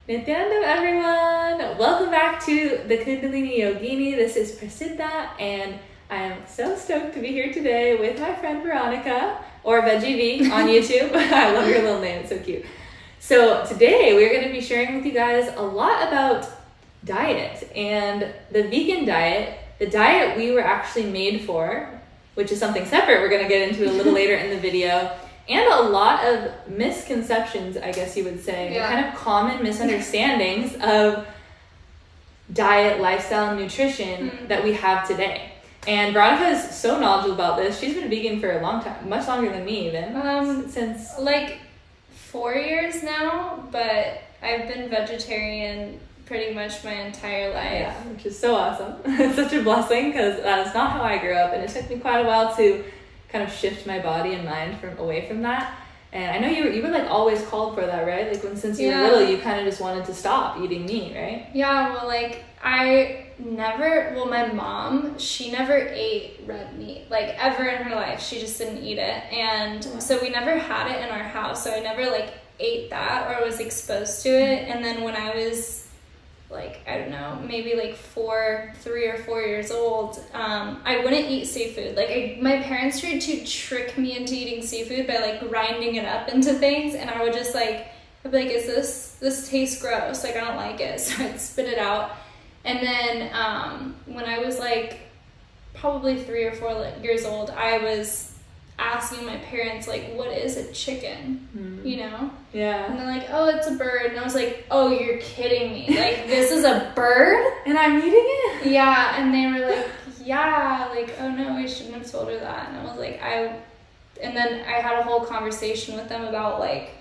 Nithyanandam, everyone! Welcome back to the Kundalini Yogini. This is Prasiddha, and I am so stoked to be here today with my friend Veronica, or Veggie V on YouTube. I love your little name, it's so cute. So today we're going to be sharing with you guys a lot about diet and the vegan diet, the diet we were actually made for, which is something separate we're going to get into a little later in the video. And a lot of misconceptions, I guess you would say, kind of common misunderstandings of diet, lifestyle, and nutrition that we have today. And Veronica is so knowledgeable about this. She's been vegan for a long time, much longer than me even. Since like 4 years now, but I've been vegetarian pretty much my entire life. Yeah, which is so awesome. It's such a blessing because that is not how I grew up, and it took me quite a while to kind of shift my body and mind away from that. And I know you were like always called for that, right? Like since you were little, you kind of just wanted to stop eating meat, right? Yeah, well, like my mom, she never ate red meat, like ever in her life. She just didn't eat it. And so we never had it in our house. So I never like ate that or was exposed to it. And then when I was like, I don't know, maybe like 3 or 4 years old, I wouldn't eat seafood. Like my parents tried to trick me into eating seafood by like grinding it up into things, and I would just like, I'd be like, this tastes gross, like I don't like it, so I'd spit it out. And then when I was like probably 3 or 4 years old, I was asking my parents, like, what is a chicken? You know? Yeah. And they're like, oh, it's a bird. And I was like, oh, you're kidding me. Like, this is a bird? And I'm eating it? Yeah. And they were like, yeah. Like, oh, no, we shouldn't have told her that. And I was like, and then I had a whole conversation with them about, like,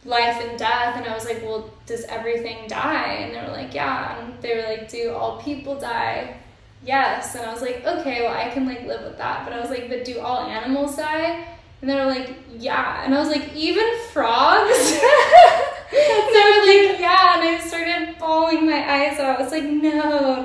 life and death. And I was like, well, does everything die? And they were like, yeah. And they were like, do all people die? Yes. And I was like, okay, well, I can like live with that. But I was like, but do all animals die? And they were like, yeah. And I was like, even frogs? They were like, yeah. And I started bawling my eyes out. I was like, no,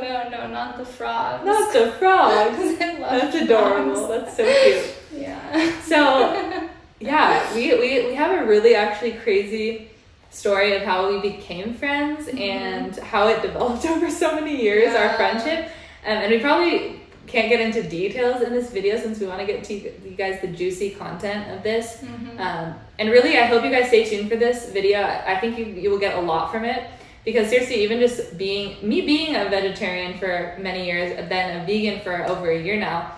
not the frogs. Not the frogs. I love That's adorable. That's so cute. Yeah. So, yeah, we have a really actually crazy story of how we became friends and how it developed over so many years, our friendship. And we probably can't get into details in this video since we want to get to you guys the juicy content of this. And really, I hope you guys stay tuned for this video. I think you will get a lot from it, because seriously, even just being a vegetarian for many years, then a vegan for over a year now,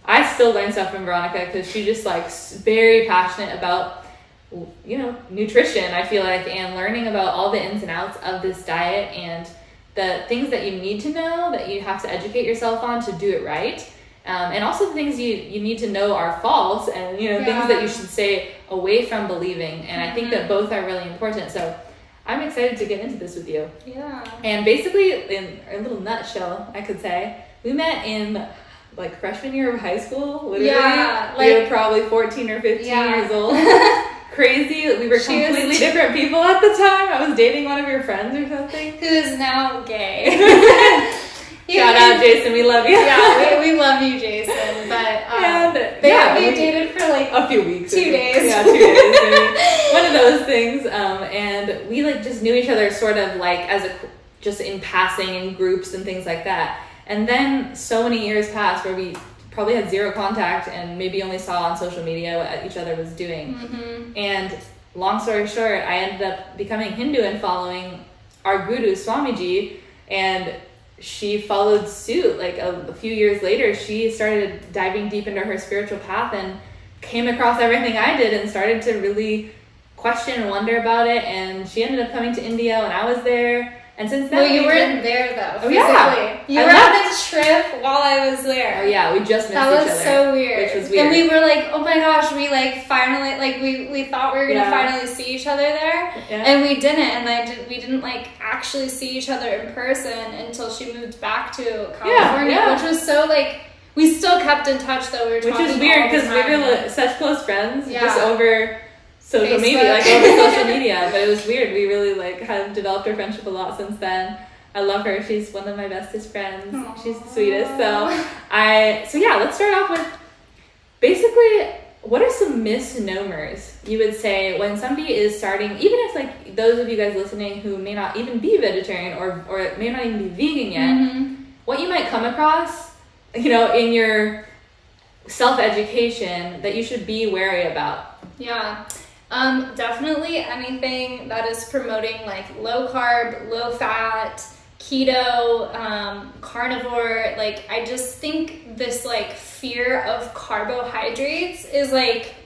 I still learn stuff from Veronica because she's just like very passionate about, you know, nutrition, I feel like, and learning about all the ins and outs of this diet and the things that you need to know, that you have to educate yourself on to do it right. And also the things you need to know are false, and, you know, things that you should stay away from believing. And I think that both are really important. So I'm excited to get into this with you. Yeah. And basically, in a little nutshell, I could say, we met in like freshman year of high school. Literally. Yeah. Like, we were probably 14 or 15 years old. Crazy. We were completely different people at the time. I was dating one of your friends or something. Who is now gay. Shout out, Jason. We love you. Yeah, we love you, Jason. But we dated for like a few weeks. 2 days. Yeah, 2 days. Maybe. One of those things. And we like just knew each other sort of like just in passing in groups and things like that. And then so many years passed where we probably had zero contact and maybe only saw on social media what each other was doing. And long story short, I ended up becoming Hindu and following our guru Swamiji, and she followed suit. Like a few years later, she started diving deep into her spiritual path and came across everything I did and started to really question and wonder about it. And she ended up coming to India when I was there. And since then, well, you weren't there though. Oh, yeah. You were on this trip while I was there. Oh yeah, we just missed each other. That was so weird. Which was weird. And we were like, oh my gosh, we like finally, like we thought we were gonna finally see each other there, and we didn't. And we didn't like actually see each other in person until she moved back to California, which was so like, we still kept in touch though. We were talking, which is weird because we were like, such close friends, just over social media, like over social media. But it was weird. We really like have developed our friendship a lot since then. I love her. She's one of my bestest friends. Aww. She's the sweetest. So let's start off with basically what are some misnomers you would say when somebody is starting, even if like those of you guys listening who may not even be vegetarian or may not even be vegan yet, what you might come across, you know, in your self-education that you should be wary about? Yeah. Definitely anything that is promoting like low carb, low fat, keto, carnivore. Like, I just think this like fear of carbohydrates is like,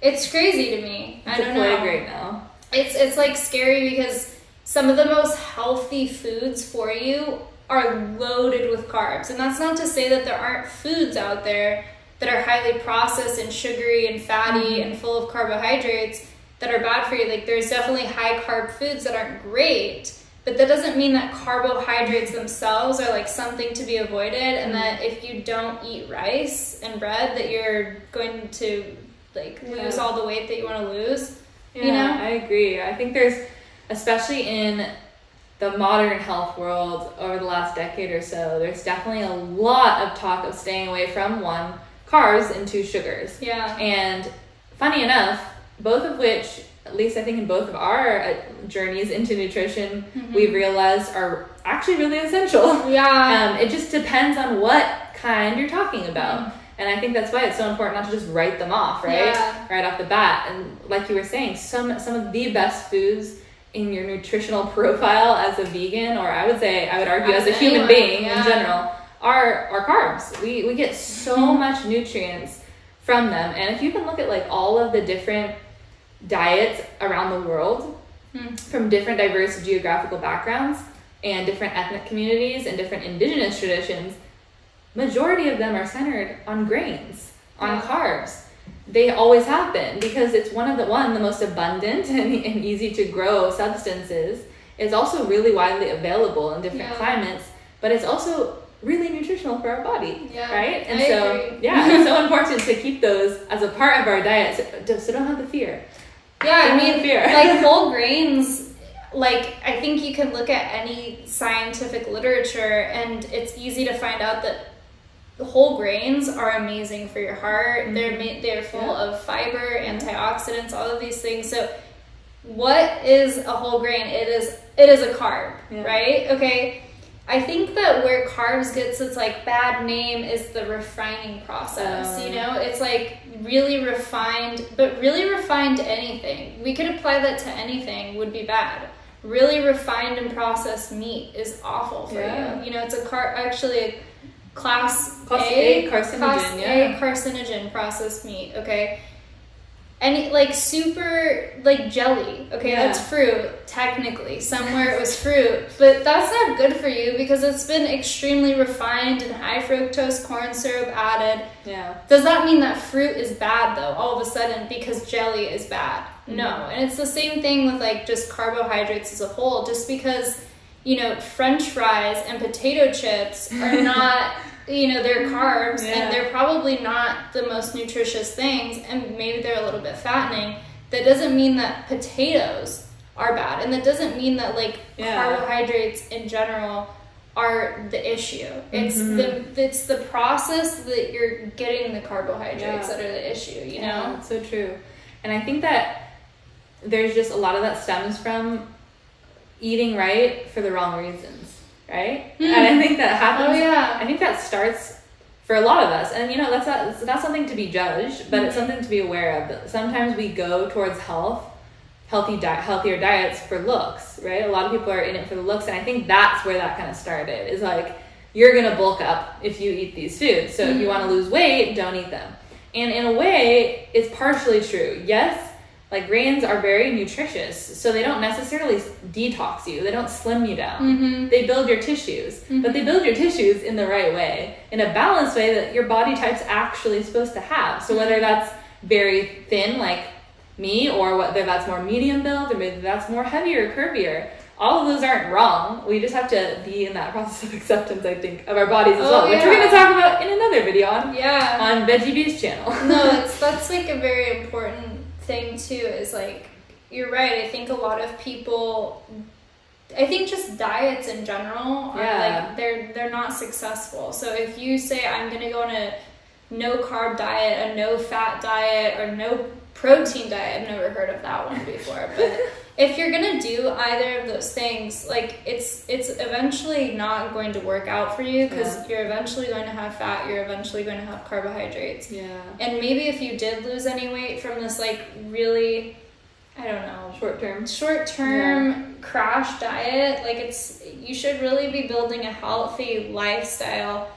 it's crazy to me. I don't know. Right now. It's like scary because some of the most healthy foods for you are loaded with carbs. And that's not to say that there aren't foods out there that are highly processed and sugary and fatty and full of carbohydrates that are bad for you. Like, there's definitely high carb foods that aren't great, but that doesn't mean that carbohydrates themselves are like something to be avoided, and that if you don't eat rice and bread that you're going to like lose all the weight that you want to lose. Yeah, you know? I agree. I think there's, especially in the modern health world over the last decade or so, there's definitely a lot of talk of staying away from carbs and 2 sugars. Yeah. And funny enough, both of which, at least I think in both of our journeys into nutrition, we've realized are actually really essential. Yeah. It just depends on what kind you're talking about. And I think that's why it's so important not to just write them off, right? Yeah. Right off the bat. And like you were saying, some of the best foods in your nutritional profile as a vegan, or I would argue as a human being in general, are carbs. We get so much nutrients from them. And if you can look at like all of the different diets around the world from different diverse geographical backgrounds and different ethnic communities and different indigenous traditions, majority of them are centered on grains, on carbs. They always have been, because it's one of the most abundant and easy to grow substances. It's also really widely available in different climates, but it's also really nutritional for our body, right? And agree. It's so important to keep those as a part of our diet, so don't have the fear. Yeah, I mean, like whole grains, like I think you can look at any scientific literature and it's easy to find out that whole grains are amazing for your heart. They're full of fiber, antioxidants, all of these things. So what is a whole grain? It is a carb, right? Okay. I think that where carbs gets its like bad name is the refining process. You know, it's like really refined, but really refined anything. We could apply that to anything would be bad. Really refined and processed meat is awful for you. You know, it's actually a class A carcinogen processed meat. Okay. And like super like jelly, okay, that's fruit, technically. Somewhere it was fruit, but that's not good for you because it's been extremely refined and high fructose corn syrup added. Yeah. Does that mean that fruit is bad though, all of a sudden, because jelly is bad? No. And it's the same thing with like just carbohydrates as a whole. Just because, you know, French fries and potato chips are not you know, they're carbs and they're probably not the most nutritious things, and maybe they're a little bit fattening. That doesn't mean that potatoes are bad, and that doesn't mean that like carbohydrates in general are the issue. It's the process that you're getting the carbohydrates that are the issue, you know? That's so true. And I think that there's just a lot of that stems from eating right for the wrong reasons. Right? And I think that happens. I think that starts for a lot of us. And, you know, that's not something to be judged, but it's something to be aware of. That sometimes we go towards healthier diets for looks, right? A lot of people are in it for the looks. And I think that's where that kind of started, is like, you're going to bulk up if you eat these foods. So if you want to lose weight, don't eat them. And in a way, it's partially true. Yes, like grains are very nutritious, so they don't necessarily detox you. They don't slim you down. They build your tissues, but they build your tissues in the right way, in a balanced way that your body type's actually supposed to have. So whether that's very thin, like me, or whether that's more medium build, or maybe that's more heavier, curvier, all of those aren't wrong. We just have to be in that process of acceptance, I think, of our bodies as well, which we're going to talk about in another video on Veggie V's channel. No, that's like a very important thing too, is like, you're right. I think a lot of people, I think just diets in general are like they're not successful. So if you say I'm gonna go on a no carb diet, a no fat diet, or no protein diet. I've never heard of that one before, but if you're gonna do either of those things, like it's eventually not going to work out for you, because you're eventually going to have fat, you're eventually going to have carbohydrates. Yeah. And maybe if you did lose any weight from this like really, I don't know, short term crash diet, like you should really be building a healthy lifestyle,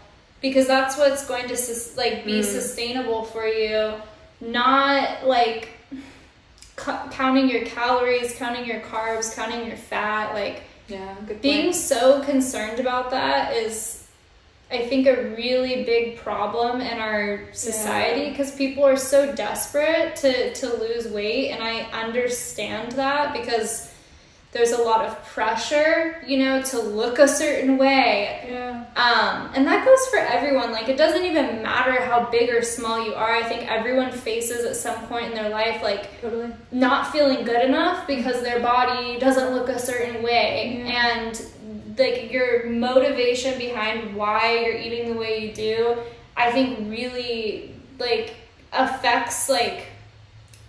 because that's what's going to be sustainable for you, not like counting your calories, counting your carbs, counting your fat. Like, being so concerned about that is, I think, a really big problem in our society, because people are so desperate to lose weight, and I understand that, because there's a lot of pressure, you know, to look a certain way. And that goes for everyone. Like, it doesn't even matter how big or small you are. I think everyone faces at some point in their life, like, not feeling good enough because their body doesn't look a certain way. And like, your motivation behind why you're eating the way you do, I think really like affects like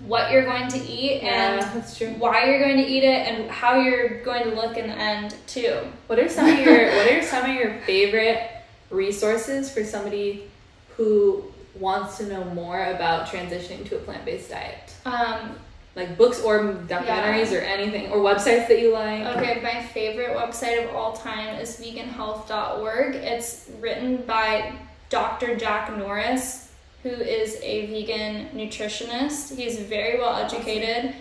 what you're going to eat and why you're going to eat it and how you're going to look in the end too. What are some of your favorite resources for somebody who wants to know more about transitioning to a plant-based diet? Like books or documentaries or anything, or websites that you like? Okay, my favorite website of all time is veganhealth.org. It's written by Dr. Jack Norris, who is a vegan nutritionist. He's very well educated,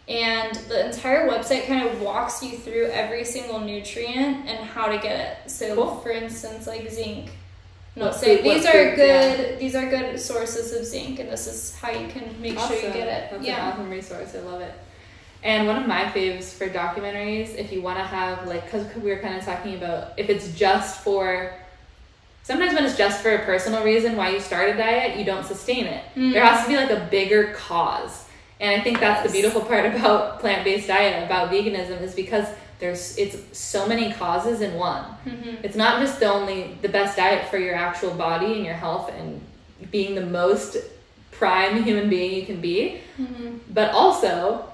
and the entire website kind of walks you through every single nutrient and how to get it. So for instance, like zinc. These are good sources of zinc, and this is how you can make sure you get it. That's an awesome resource. I love it. And one of my faves for documentaries, if you want to have, like, because we were kind of talking about if it's just for, sometimes when it's just for a personal reason why you start a diet, you don't sustain it. There has to be like a bigger cause. And I think that's the beautiful part about plant-based diet, about veganism, is because it's so many causes in one. It's not just the best diet for your actual body and your health and being the most prime human being you can be, but also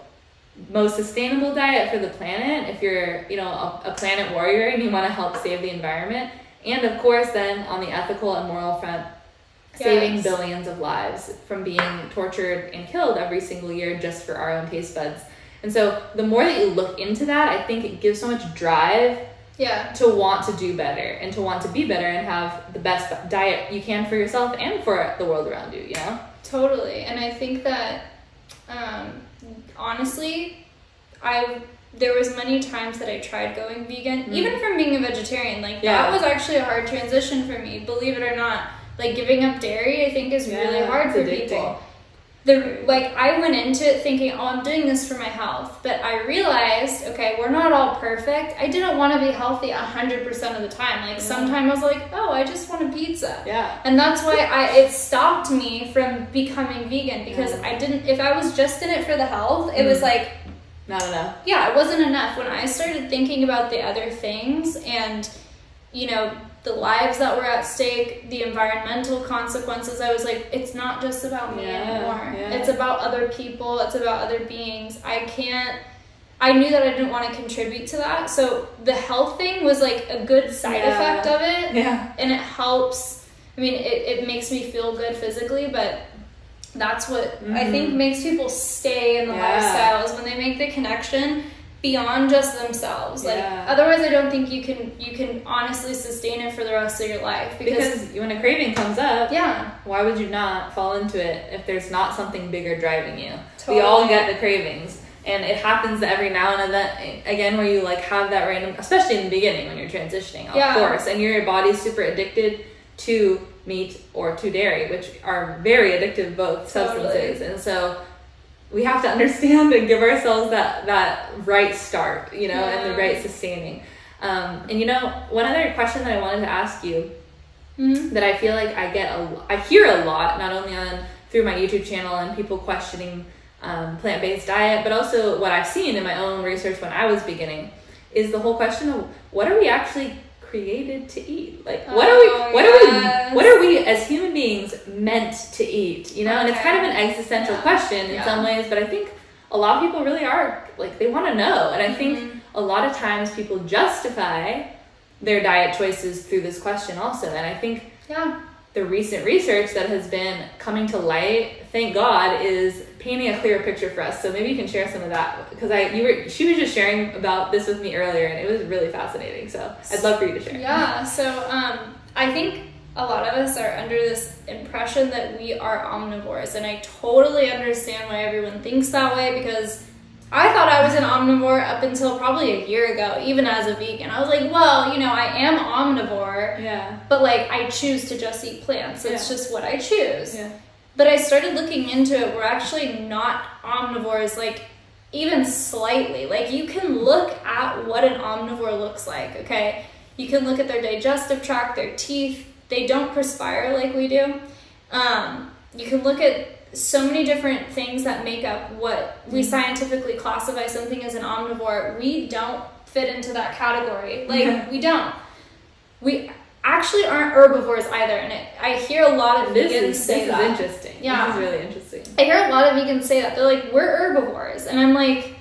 most sustainable diet for the planet if you're, you know, a planet warrior and you want to help save the environment. And of course then on the ethical and moral front, saving billions of lives from being tortured and killed every single year just for our own taste buds. And so the more that you look into that, I think it gives so much drive to want to do better and to want to be better and have the best diet you can for yourself and for the world around you, you know? Totally. And I think that, honestly, there was many times that I tried going vegan, even from being a vegetarian. Like, that was actually a hard transition for me, believe it or not. Like, giving up dairy, I think, is really hard for people. I went into it thinking, oh, I'm doing this for my health. But I realized, okay, we're not all perfect. I didn't want to be healthy 100% of the time. Like, sometimes I was like, oh, I just want a pizza. And that's why it stopped me from becoming vegan, because if I was just in it for the health, it was like, not enough. Yeah, it wasn't enough. When I started thinking about the other things and, you know, the lives that were at stake, the environmental consequences, I was like, it's not just about me anymore. It's about other people. It's about other beings. I knew that I didn't want to contribute to that. So the health thing was like a good side effect of it. And it helps. I mean, it makes me feel good physically, but that's what I think makes people stay in the lifestyle, is when they make the connection beyond just themselves. Like, otherwise I don't think you can honestly sustain it for the rest of your life, because when a craving comes up, why would you not fall into it if there's not something bigger driving you? We all get the cravings, and it happens every now and then again where you like have that random, especially in the beginning when you're transitioning, of course, and your body's super addicted to meat or to dairy, which are very addictive, both substances. And so we have to understand and give ourselves that right start, you know, and the right sustaining. And, you know, one other question that I wanted to ask you that I feel like I hear a lot, not only through my YouTube channel and people questioning plant-based diet, but also what I've seen in my own research when I was beginning, is the whole question of what are we actually created to eat? Like, what are we as human beings meant to eat? You know, and it's kind of an existential question in some ways, but I think a lot of people really are, like, they want to know. And I think a lot of times people justify their diet choices through this question also. And I think the recent research that has been coming to light, thank God, is painting a clearer picture for us. So maybe you can share some of that, because she was just sharing about this with me earlier, and it was really fascinating. So I'd love for you to share. Yeah. So I think a lot of us are under this impression that we are omnivores, and I totally understand why everyone thinks that way, because I thought I was an omnivore up until probably a year ago, even as a vegan. I was like, well, you know, I am omnivore, but like I choose to just eat plants. It's just what I choose. Yeah. But I started looking into it. We're actually not omnivores, like even slightly. Like you can look at what an omnivore looks like, okay? You can look at their digestive tract, their teeth. They don't perspire like we do. You can look at so many different things that make up what we scientifically classify something as an omnivore. We don't fit into that category. Like, we don't. We actually aren't herbivores either. And I hear a lot of vegans say that. This is interesting. Yeah. This is really interesting. I hear a lot of vegans say that. They're like, we're herbivores. And I'm like,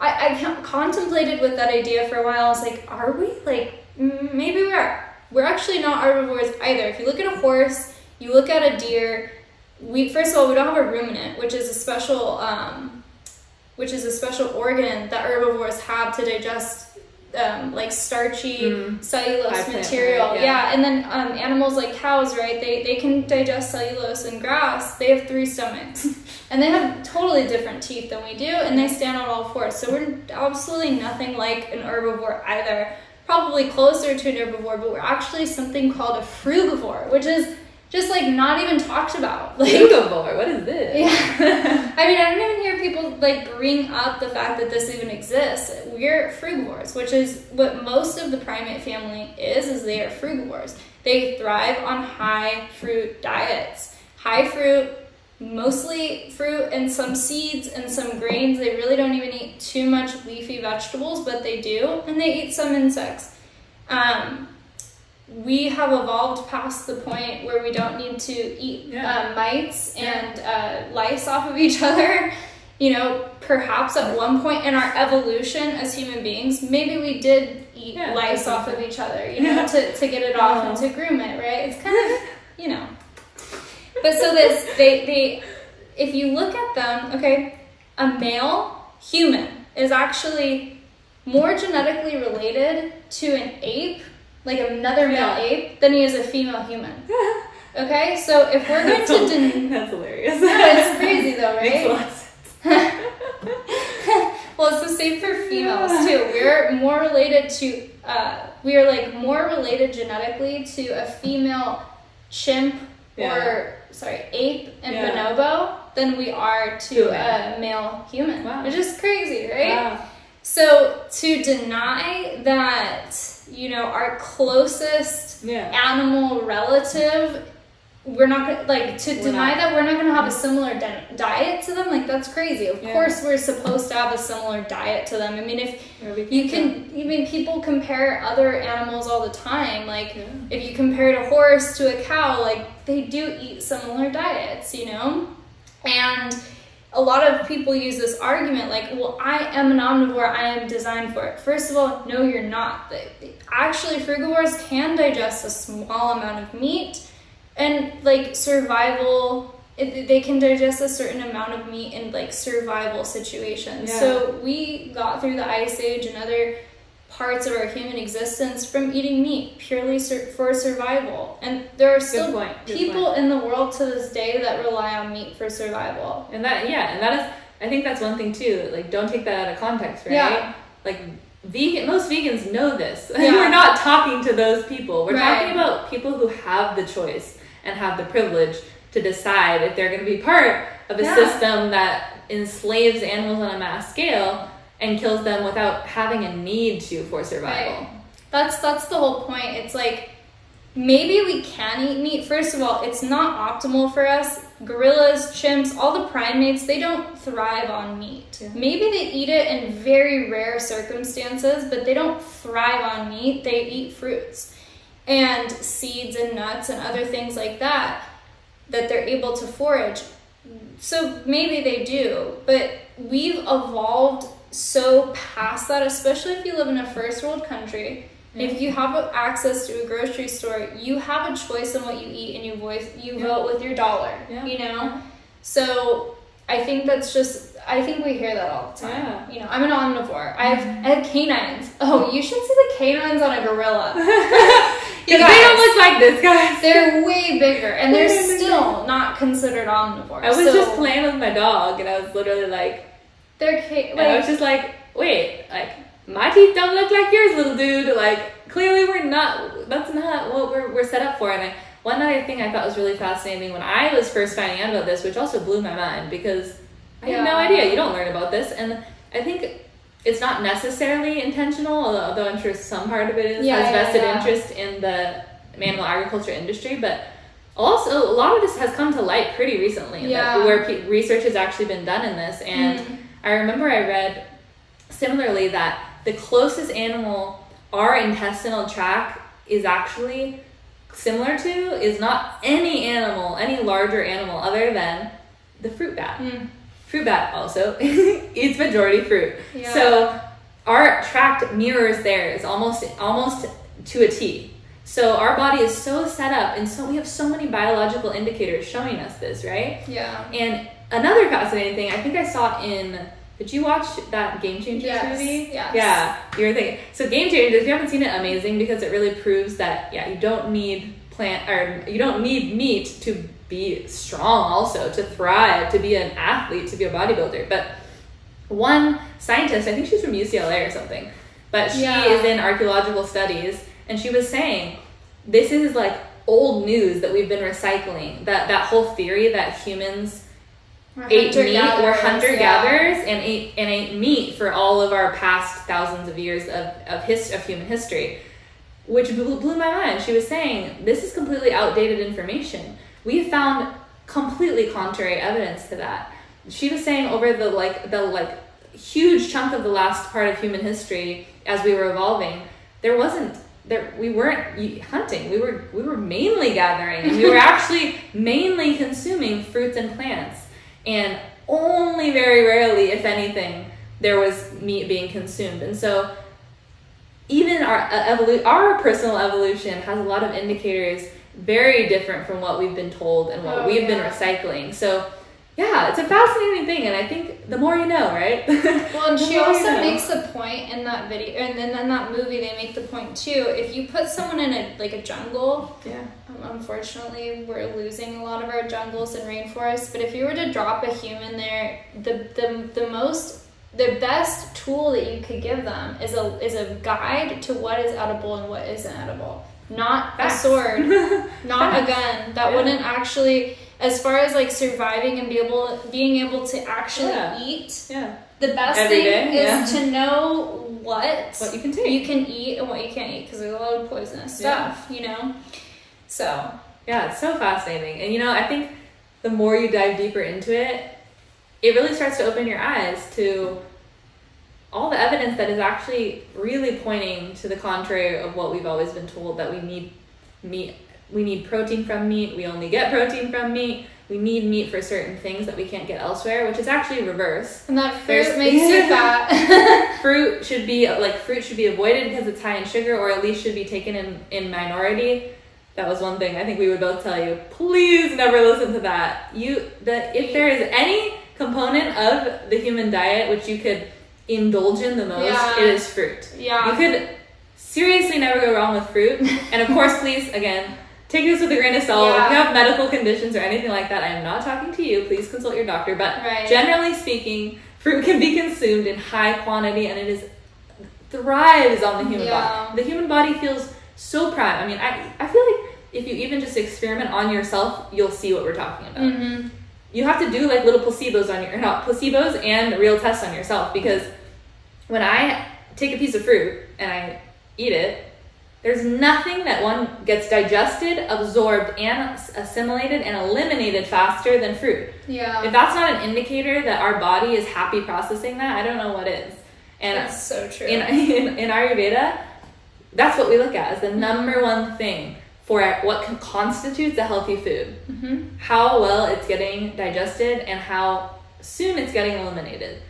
I contemplated with that idea for a while. I was like, are we? Like, maybe we are. We're actually not herbivores either. If you look at a horse, you look at a deer, first of all, we don't have a ruminant, which is a special organ that herbivores have to digest like starchy cellulose material. And then animals like cows, right? They can digest cellulose and grass. They have 3 stomachs, and they have totally different teeth than we do, and they stand on all 4. So we're absolutely nothing like an herbivore either. Probably closer to an herbivore, but we're actually something called a frugivore, which is just like not even talked about. Like, frugivore, what is this? Yeah. I mean, I don't even hear people like bring up the fact that this even exists. We're frugivores, which is what most of the primate family is they are frugivores. They thrive on high fruit diets. High fruit, mostly fruit and some seeds and some grains. They really don't even eat too much leafy vegetables, but they do, and they eat some insects. We have evolved past the point where we don't need to eat mites and lice off of each other. You know, perhaps at one point in our evolution as human beings, maybe we did eat lice off of each other, you know, to get it off and to groom it, right? It's kind of, you know. But so they if you look at them, okay, a male human is actually more genetically related to an ape, like another male ape, than he is a female human. Okay, so if we're going to... That's hilarious. No, it's crazy though, right? Makes a lot of sense. Well, it's the same for females too. We're more related to, we are like more related genetically to a female chimp or, ape and bonobo than we are to a male human. Wow. Which is crazy, right? Wow. So to deny that, you know, our closest animal relative, we're not gonna, like, to deny that we're not going to have a similar diet to them, like, that's crazy. Of course we're supposed to have a similar diet to them. I mean, people compare other animals all the time. Like, if you compared a horse to a cow, like, they do eat similar diets, you know? And a lot of people use this argument like, well, I am an omnivore, I am designed for it. First of all, no, you're not. Actually, frugivores can digest a small amount of meat, and like survival, they can digest a certain amount of meat in like survival situations. So we got through the Ice Age and other parts of our human existence from eating meat purely for survival, and there are still people in the world to this day that rely on meat for survival. And that is, I think that's one thing too. Like, don't take that out of context, right? Like, most vegans know this. We're not talking to those people. We're talking about people who have the choice and have the privilege to decide if they're going to be part of a system that enslaves animals on a mass scale and kills them without having a need to for survival. That's the whole point. It's like, maybe we can eat meat. First of all, it's not optimal for us. gorillas, chimps, all the primates, they don't thrive on meat. Yeah. Maybe they eat it in very rare circumstances, but they don't thrive on meat. They eat fruits and seeds and nuts and other things like that they're able to forage. So maybe they do, but we've evolved so past that, especially if you live in a first world country. If you have access to a grocery store, you have a choice on what you eat, and you vote with your dollar, you know? So I think I think we hear that all the time. Yeah. You know, I'm an omnivore. I have canines. Oh, you should see the canines on a gorilla. They don't look like this, guys. They're way bigger, and they're still not considered omnivores. I was just playing with my dog, and I was literally like, I was just like, wait, like, my teeth don't look like yours, little dude. Like, clearly that's not what we're set up for. And one other thing I thought was really fascinating when I was first finding out about this, which also blew my mind, because I had no idea. You don't learn about this. And I think it's not necessarily intentional, although I'm sure some part of it has vested interest in the animal agriculture industry. But also, a lot of this has come to light pretty recently, where research has actually been done in this. And I remember I read similarly that the closest animal our intestinal tract is actually similar to is not any larger animal other than the fruit bat. Fruit bat also eats majority fruit. Yeah. So our tract mirrors theirs almost to a T. So our body is so set up, and so we have so many biological indicators showing us this, right? Yeah. And another fascinating thing, I think I saw did you watch that Game Changers movie? Yes. Yeah. You were thinking. So Game Changers, if you haven't seen it, amazing, because it really proves that, you don't need meat to be strong, also to thrive, to be an athlete, to be a bodybuilder. But one scientist, I think she's from UCLA or something, but she is in archaeological studies, and she was saying, this is like old news that we've been recycling, that whole theory that humans ate meat, were hunter-gatherers, and ate meat for all of our past thousands of years of human history, which blew my mind. She was saying, this is completely outdated information. We have found completely contrary evidence to that. She was saying over the huge chunk of the last part of human history, as we were evolving, we weren't hunting. We were mainly gathering, and we were actually mainly consuming fruits and plants. And only very rarely, if anything, there was meat being consumed. And so even our personal evolution has a lot of indicators very different from what we've been told and what we've been recycling. So yeah, it's a fascinating thing, and I think the more you know, right? Well, and she also makes the point in that video, and then in that movie they make the point too, if you put someone in a jungle, unfortunately we're losing a lot of our jungles and rainforests, but if you were to drop a human there, the best tool that you could give them is a guide to what is edible and what isn't edible. Not a sword, not a gun. That wouldn't actually, as far as like surviving and being able to actually eat. Yeah. The best thing is to know what you can take. You can eat and what you can't eat, because there's a lot of poisonous stuff, you know. So yeah, it's so fascinating, and I think the more you dive deeper into it, it really starts to open your eyes to all the evidence that is actually really pointing to the contrary of what we've always been told, that we need meat. We need protein from meat. We only get protein from meat. We need meat for certain things that we can't get elsewhere, which is actually reverse. And that fruit makes you fat. Fruit should be avoided because it's high in sugar, or at least should be taken in minority. That was one thing I think we would both tell you. Please never listen to that. If there is any component of the human diet which you could indulge in the most, it is fruit. Yeah. You could seriously never go wrong with fruit. And of course, please, again, take this with a grain of salt. If you have medical conditions or anything like that, I am not talking to you. Please consult your doctor. But generally speaking, fruit can be consumed in high quantity, and it thrives on the human body. The human body feels so proud. I mean, I feel like if you even just experiment on yourself, you'll see what we're talking about. Mm-hmm. You have to do like little placebos and real tests on yourself, because when I take a piece of fruit and I eat it, There's nothing that one gets digested, absorbed, and assimilated and eliminated faster than fruit. Yeah. If that's not an indicator that our body is happy processing that, I don't know what is. And that's so true. In Ayurveda, that's what we look at as the number one thing for what constitutes a healthy food. Mm-hmm. How well it's getting digested and how soon it's getting eliminated.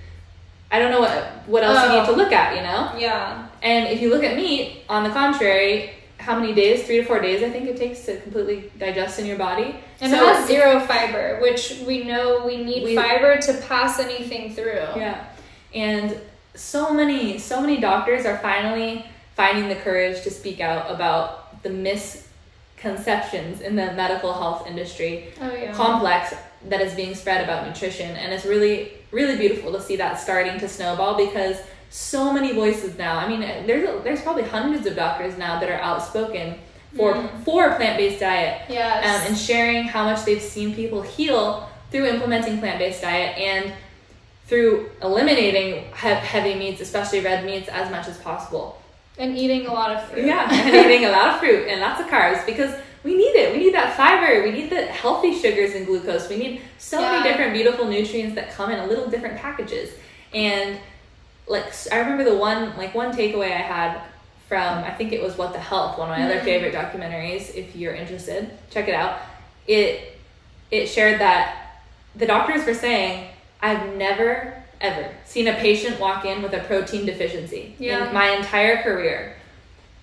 I don't know what else you need to look at, you know? Yeah. And if you look at meat, on the contrary, how many days? 3 to 4 days, I think it takes to completely digest in your body. And so it has zero fiber, which we know we need fiber to pass anything through. Yeah. And so many doctors are finally finding the courage to speak out about the misconceptions in the medical health industry complex that is being spread about nutrition. And it's really, really beautiful to see that starting to snowball, because so many voices now. I mean, there's probably hundreds of doctors now that are outspoken for plant-based diet. Yes. And sharing how much they've seen people heal through implementing plant-based diet and through eliminating heavy meats, especially red meats, as much as possible. And eating a lot of fruit. Yeah, and eating a lot of fruit and lots of carbs, because we need it. We need that fiber. We need the healthy sugars and glucose. We need so many different beautiful nutrients that come in a little different packages. And like, I remember the one takeaway I had from, I think it was What the Health, one of my other favorite documentaries. If you're interested, check it out. It shared that the doctors were saying, I've never ever seen a patient walk in with a protein deficiency in my entire career.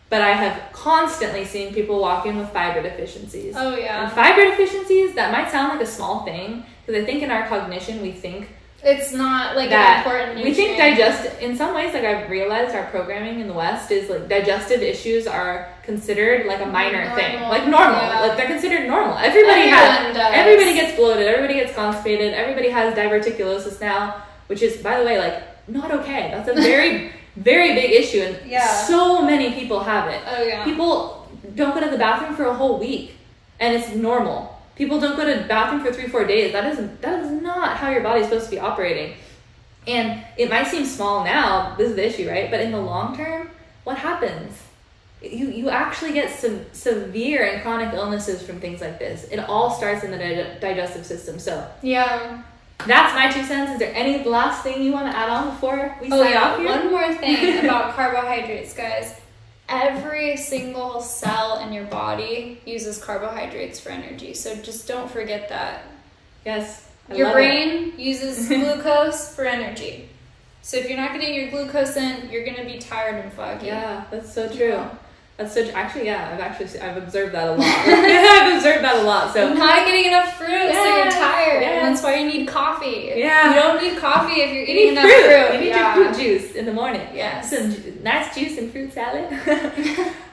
But I have constantly seen people walk in with fiber deficiencies. Oh, yeah. And fiber deficiencies, that might sound like a small thing, because I think in our cognition we think it's not like an important nutrient. We think in some ways, like I've realized our programming in the West is like digestive issues are considered like a minor thing. Like normal. Yeah. Like they're considered normal. Everybody gets bloated, everybody gets constipated, everybody has diverticulosis now, which is, by the way, like not okay. That's a very, very big issue, and so many people have it. Oh, yeah. People don't go to the bathroom for a whole week, and it's normal. People don't go to the bathroom for 3-4 days. That is not how your body's supposed to be operating. And it might seem small now, this is the issue, right? But in the long term, what happens? You actually get severe and chronic illnesses from things like this. It all starts in the digestive system. So yeah, that's my 2 cents. Is there any last thing you want to add on before we sign off here? One more thing about carbohydrates, guys. Every single cell in your body uses carbohydrates for energy. So just don't forget that. Yes. Your brain uses glucose for energy. So if you're not getting your glucose in, you're going to be tired and foggy. Yeah, that's so true. Yeah. That's so actually, I've observed that a lot. I've observed that a lot. So not getting enough fruit, so you're tired. Yeah. And that's why you need coffee. Yeah. You don't need coffee if you're eating enough fruit. You need your fruit juice in the morning. Yes. Some nice juice and fruit salad.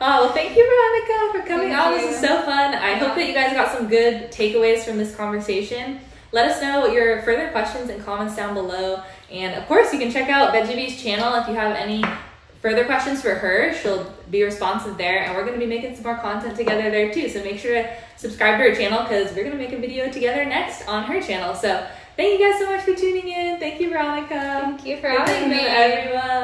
Well, thank you, Veronica, for coming on. This is so fun. I hope that you guys got some good takeaways from this conversation. Let us know your further questions and comments down below. And of course, you can check out Veggie V's channel if you have any further questions for her. She'll be responsive there, and we're going to be making some more content together there too. So make sure to subscribe to her channel, because we're going to make a video together next on her channel. So thank you guys so much for tuning in. Thank you, Veronica. Thank you for having me, everyone.